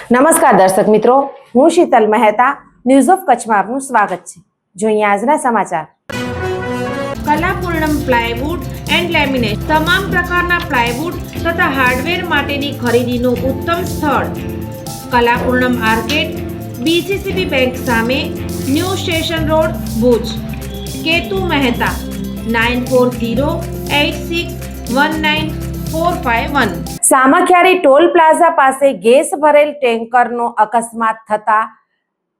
નમસ્કાર દર્શક મિત્રો, હું શીતલ મહેતા ન્યૂઝ ઓફ કચ્છમાં આપનું સ્વાગત છે। જોઈએ આજના સમાચાર। કલાપૂર્ણમ પ્લાયવુડ એન્ડ લેમિનેટ તમામ પ્રકારના પ્લાયવુડ તથા હાર્ડવેર માટેની ખરીદીનું ઉત્તમ સ્થળ કલાપૂર્ણમ આર્કેડ, બીસીસીબી બેંક સામે, new station road, Bhuj. Ketu Mehta 9408619451। Samakhiyali toll plaza પાસે ગેસ ભરેલ ટેન્કરનો અકસ્માત થતા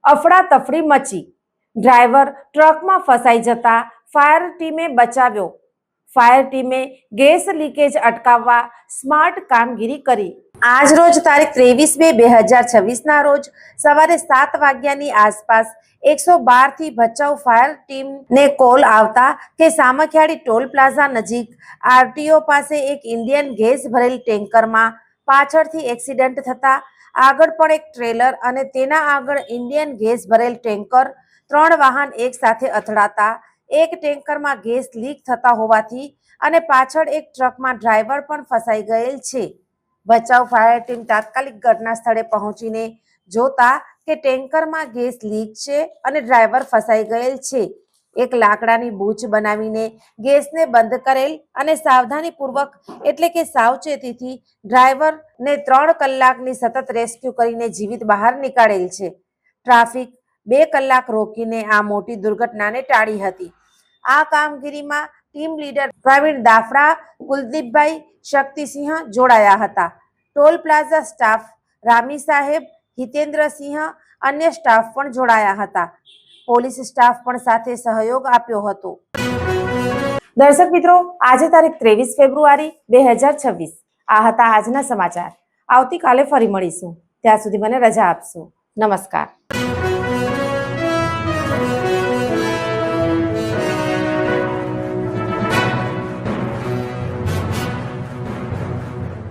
અફડાતફડી મચી। ડ્રાઈવર ટ્રકમાં ફસાઈ જતા ફાયર ટીમે બચાવ્યો। ફાયર ટીમે ગેસ લીકેજ અટકાવવા સ્માર્ટ કામગીરી કરી। આજ રોજ તારીખ 23/2/2026 રોજ સવારે 7 વાગ્યાની આસપાસ 112 થી ભચાઉ ફાયર ટીમને કોલ આવતા કે સામખિયાળી ટોલ પ્લાઝા નજીક આરટીઓ પાસે એક ઇન્ડિયન ગેસ ભરેલ ટેન્કરમાં પાછળથી એક્સિડન્ટ થતા આગળ પણ એક ટ્રેલર અને તેના આગળ ઇન્ડિયન ગેસ ભરેલ ટેન્કર 3 વાહન એક સાથે અથડાતા એક ટેન્કરમાં ગેસ લીક થતા હોવાથી અને પાછળ એક ટ્રકમાં ડ્રાઈવર પણ ફસાઈ ગયેલ છે। ભચાઉ ફાયર ટીમ તાત્કાલિક ઘટના સ્થળે પહોંચીને જોતા કે ટેન્કરમાં ગેસ લીક છે અને ડ્રાઈવર ફસાઈ ગયેલ છે। એક લાકડાની બૂચ બનાવીને ગેસને બંધ કરેલ અને સાવધાનીપૂર્વક એટલે કે સાવચેતીથી ડ્રાઈવરને 3 કલાકની સતત રેસ્ક્યુ કરીને જીવિત બહાર નીકાળેલ છે। ટ્રાફિક 2 કલાક રોકીને આ મોટી દુર્ઘટનાને ટાળી હતી। આ કામગીરીમાં ટીમ લીડર પ્રવીણ દાફડા, કુલદીપભાઈ, શક્તિસિંહ જોડાયા હતા। ટોલ પ્લાઝા સ્ટાફ રામી સાહેબ, હિતેન્દ્રસિંહ, અન્ય સ્ટાફ પણ જોડાયા હતા। પોલીસ સ્ટાફ પણ સાથે સહયોગ આપ્યો હતો। દર્શક મિત્રો, આજે તારીખ 23 ફેબ્રુઆરી 2026 આ હતા આજના સમાચાર। આવતીકાલે ફરી મળીશું, ત્યાં સુધી મને રજા આપશો। નમસ્કાર।